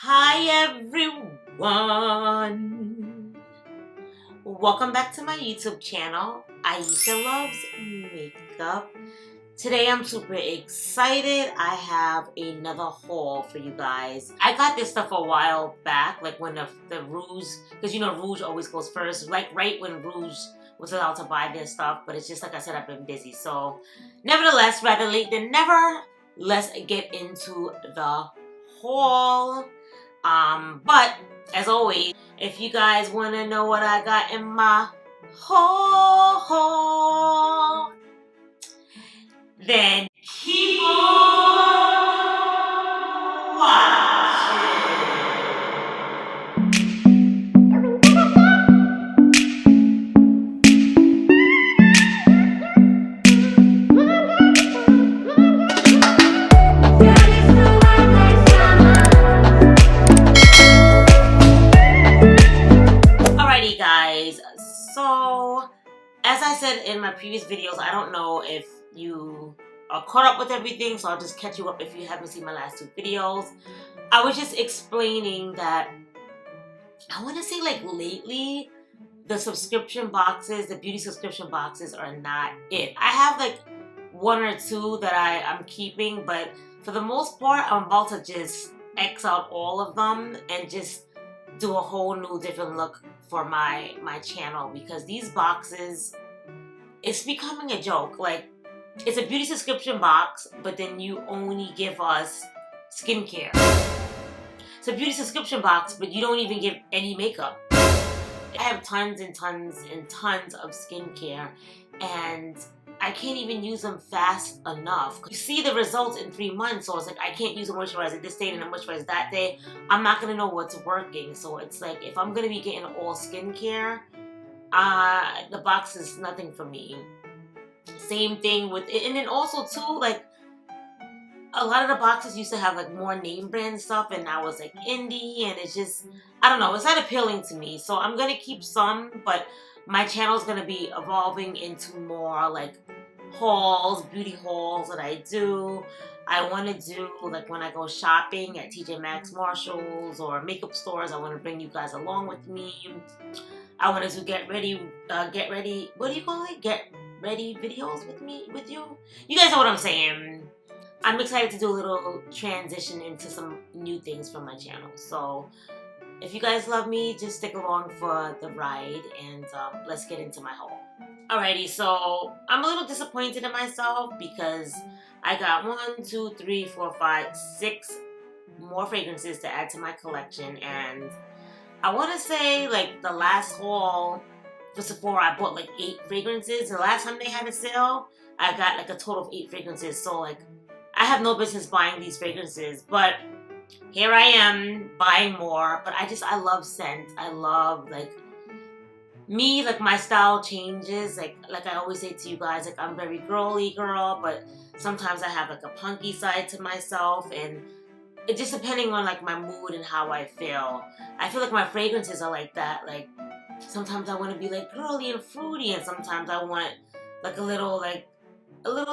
Hi everyone! Welcome back to my YouTube channel, Aisha Loves Makeup. Today I'm super excited. I have another haul for you guys. I got this stuff a while back, like when the Rouge, because you know Rouge always goes first, like right when Rouge was allowed to buy their stuff, but it's just like I said, I've been busy. So nevertheless, rather late than never, let's get into the haul. But as always, if you guys want to know what I got in my haul, then keep on watching. Alrighty guys, so as I said in my previous videos, I don't know if you are caught up with everything, so I'll just catch you up if you haven't seen my last two videos. I was just explaining that I want to say like lately the subscription boxes, the beauty subscription boxes are not it. I have like one or two that I'm keeping, but for the most part I'm about to just X out all of them and just do a whole new different look for my channel, because these boxes, it's becoming a joke. Like, it's a beauty subscription box, but then you only give us skincare. It's a beauty subscription box, but you don't even give any makeup. I have tons and tons and tons of skincare, and I can't even use them fast enough. You see the results in 3 months, so it's like I can't use a moisturizer this day and a moisturizer that day. I'm not gonna know what's working. So it's like if I'm gonna be getting all skincare, the box is nothing for me. Same thing with it, and then also too, like a lot of the boxes used to have like more name brand stuff, and now it's like indie, and it's just, I don't know, it's not appealing to me. So I'm gonna keep some, but my channel is gonna be evolving into more like hauls, beauty hauls that I do. I want to do like when I go shopping at TJ Maxx, Marshalls, or makeup stores. I want to bring you guys along with me. I want to do get ready. What do you call it? Get ready videos with me, with you. You guys know what I'm saying. I'm excited to do a little transition into some new things for my channel. So if you guys love me, just stick along for the ride, and let's get into my haul. Alrighty, so I'm a little disappointed in myself because I got 6 more fragrances to add to my collection, and I want to say like the last haul for Sephora, I bought like 8 fragrances. The last time they had a sale, I got like a total of 8 fragrances. So like, I have no business buying these fragrances, but here I am buying more. But I love scent. I love like my style changes. Like I always say to you guys, like I'm very girly girl, but sometimes I have like a punky side to myself, and it just depending on like my mood and how I feel. I feel like my fragrances are like that. Like sometimes I want to be like girly and fruity, and sometimes I want like a little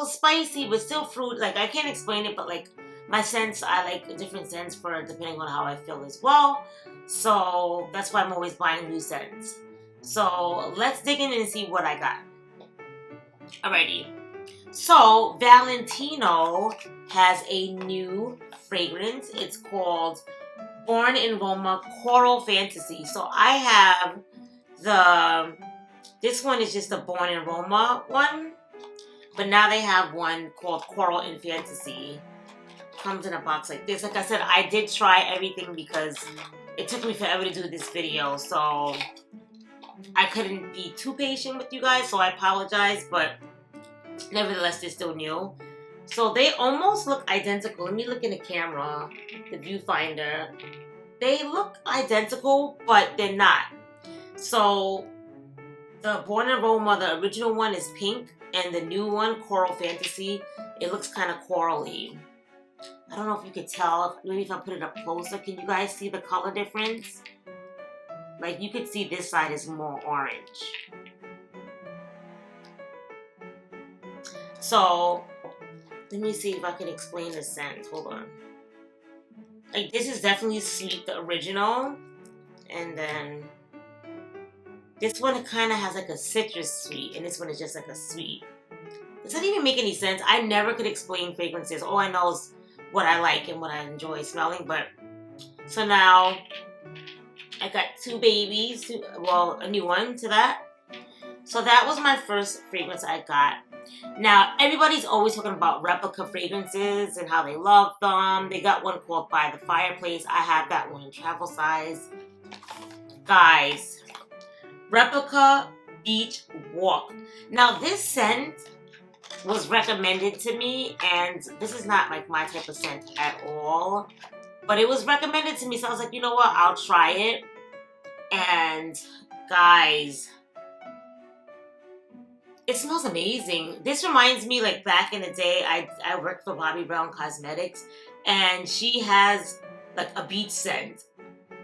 spicy but still fruit. Like I can't explain it, but like my scents, I like a different scents for depending on how I feel as well. So that's why I'm always buying new scents. So let's dig in and see what I got. Alrighty. So Valentino has a new fragrance. It's called Born in Roma Coral Fantasy. So I have this one is just the Born in Roma one, but now they have one called Coral in Fantasy. Comes in a box like this. Like I said, I did try everything because it took me forever to do this video, so I couldn't be too patient with you guys, so I apologize, but nevertheless, they're still new. So they almost look identical. Let me look in the camera, the viewfinder. They look identical, but they're not. So the Born in Roma, the original one is pink, and the new one, Coral Fantasy, it looks kind of corally. I don't know if you could tell. Maybe if I put it up closer, can you guys see the color difference? Like you could see this side is more orange. So let me see if I can explain the scent. Hold on. Like, this is definitely sweet, the original. And then this one kind of has like a citrus sweet, and this one is just like a sweet. Does that even make any sense? I never could explain fragrances. All I know is what I like and what I enjoy smelling. But so now I got two babies, well, a new one to that. So that was my first fragrance I got. Now, everybody's always talking about Replica fragrances and how they love them. They got one called By the Fireplace. I have that one in travel size. Guys, Replica Beach Walk. Now, this scent was recommended to me, and this is not like my type of scent at all. But it was recommended to me, so I was like, you know what? I'll try it. And guys, it smells amazing. This reminds me, like, back in the day, I worked for Bobbi Brown Cosmetics, and she has like a beach scent.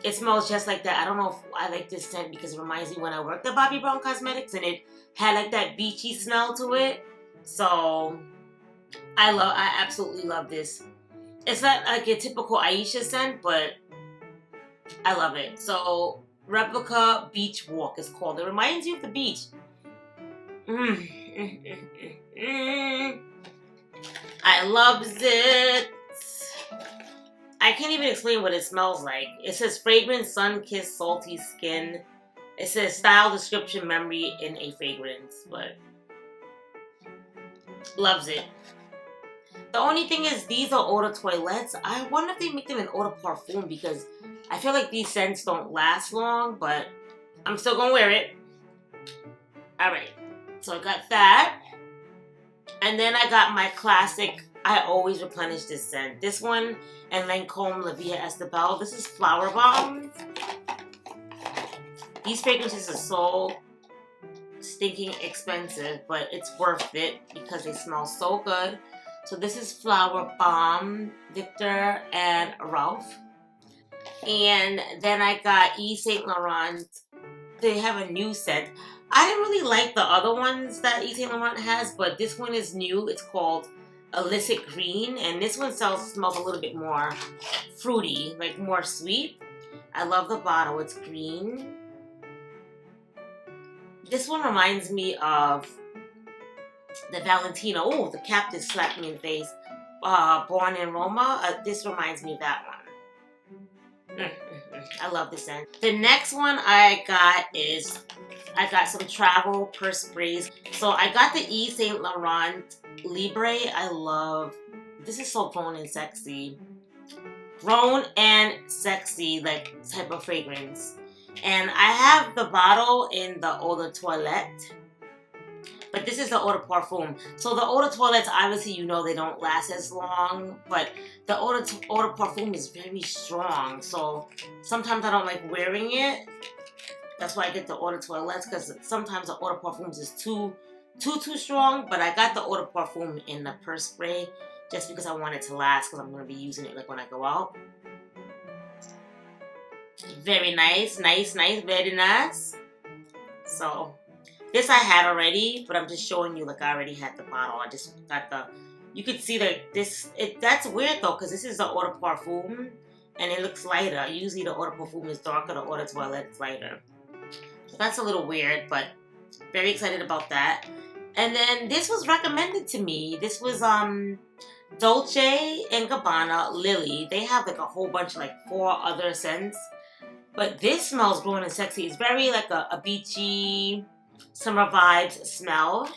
It smells just like that. I don't know if I like this scent because it reminds me when I worked at Bobbi Brown Cosmetics, and it had like that beachy smell to it. So I absolutely love this. It's not like a typical Aisha scent, but I love it. So Replica Beach Walk is called. It reminds you of the beach. I loves it. I can't even explain what it smells like. It says fragrance, sun-kissed, salty skin. It says style, description, memory in a fragrance, but loves it. The only thing is these are eau de toilettes. I wonder if they make them in eau de parfum because I feel like these scents don't last long, but I'm still gonna wear it. Alright, so I got that. And then I got my classic, I always replenish this scent. This one and Lancome La Vie Estebelle. This is Flower Bomb. These fragrances are so stinking expensive, but it's worth it because they smell so good. So this is Flower Bomb, Victor and Ralph. And then I got Yves Saint Laurent. They have a new scent. I didn't really like the other ones that Yves Saint Laurent has, but this one is new. It's called Illicit Green, and this one smells a little bit more fruity, like more sweet. I love the bottle. It's green. This one reminds me of the Valentino. Oh, the cap just slapped me in the face. Born in Roma. This reminds me of that one. I love this scent. The next one I got some travel purse sprays. So I got the Yves Saint Laurent Libre. I love, this is so grown and sexy. Grown and sexy, like, type of fragrance. And I have the bottle in the eau de toilette. But this is the eau de parfum. So the eau de toilettes, obviously, you know they don't last as long. But the eau de parfum is very strong. So sometimes I don't like wearing it. That's why I get the eau de toilettes, because sometimes the eau de parfum is too strong. But I got the eau de parfum in the purse spray just because I want it to last, because I'm going to be using it like when I go out. Very nice, very nice. So this I had already, but I'm just showing you like I already had the bottle. I just got the, you could see that that's weird though, because this is the eau de parfum and it looks lighter. Usually the eau de parfum is darker, the eau de toilette is lighter. So that's a little weird, but very excited about that. And then this was recommended to me. This was Dolce and Gabbana Lily. They have like a whole bunch of like 4 other scents. But this smells grown and sexy. It's very like a beachy, summer vibes smell.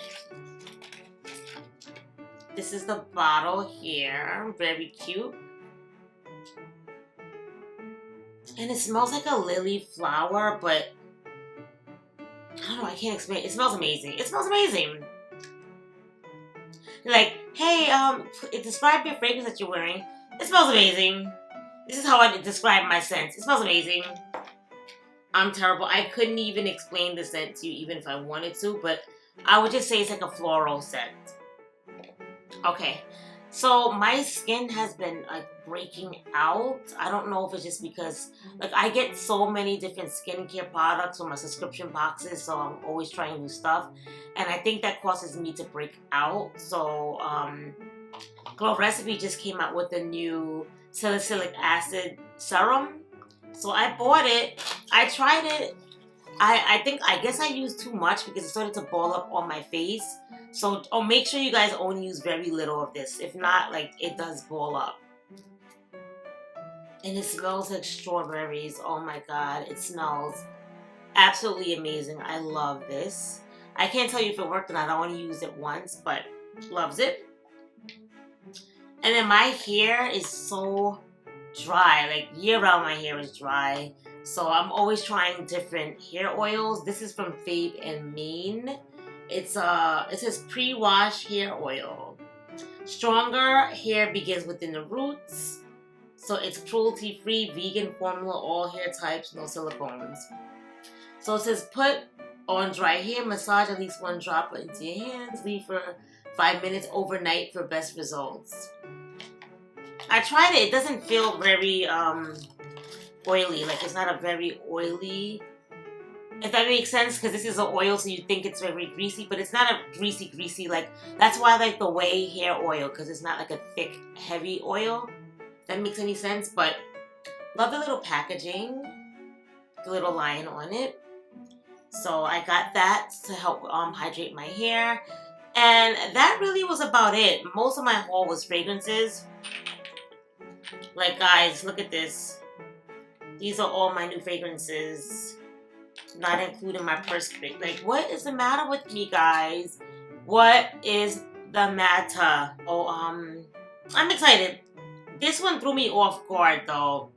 This is the bottle here. Very cute. And it smells like a lily flower, but I don't know, I can't explain. It smells amazing. It smells amazing. Like, hey, describe your fragrance that you're wearing. It smells amazing. This is how I describe my scents. It smells amazing. I'm terrible. I couldn't even explain the scent to you even if I wanted to, but I would just say it's like a floral scent. Okay, so my skin has been like breaking out. I don't know if it's just because like I get so many different skincare products from my subscription boxes, so I'm always trying new stuff, and I think that causes me to break out. So Glow Recipe just came out with a new Salicylic acid serum. So I bought it. I tried it. I guess I used too much because it started to ball up on my face. So make sure you guys only use very little of this. If not, like, it does ball up. And it smells like strawberries. Oh my god, it smells absolutely amazing. I love this. I can't tell you if it worked or not. I only used it once, but loves it. And then my hair is so dry. Like, year-round my hair is dry. So I'm always trying different hair oils. This is from Vib and Maine. It says pre-wash hair oil. Stronger hair begins within the roots. So it's cruelty-free, vegan formula, all hair types, no silicones. So it says put on dry hair, massage at least 1 drop into your hands, leave for 5 minutes overnight for best results. I tried it. It doesn't feel very oily. Like, it's not a very oily, if that makes sense, because this is an oil, so you think it's very greasy, but it's not a greasy, like, that's why I like the Way hair oil, because it's not like a thick, heavy oil, if that makes any sense. But love the little packaging, the little line on it. So I got that to help hydrate my hair, and that really was about it. Most of my haul was fragrances. Like, guys, look at this. These are all my new fragrances, not including my purse pick. Like, what is the matter with me, guys? What is the matter? Oh, I'm excited. This one threw me off guard, though.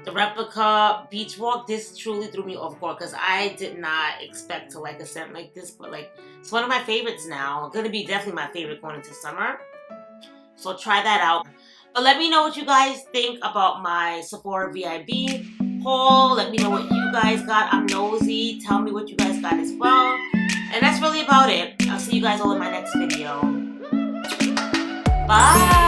The Replica Beach Walk, this truly threw me off guard because I did not expect to like a scent like this, but like, it's one of my favorites now. Gonna be definitely my favorite going into summer. So try that out. But let me know what you guys think about my Sephora Vib haul. Let me know what you guys got. I'm nosy. Tell me what you guys got as well. And that's really about it. I'll see you guys all in my next video. Bye!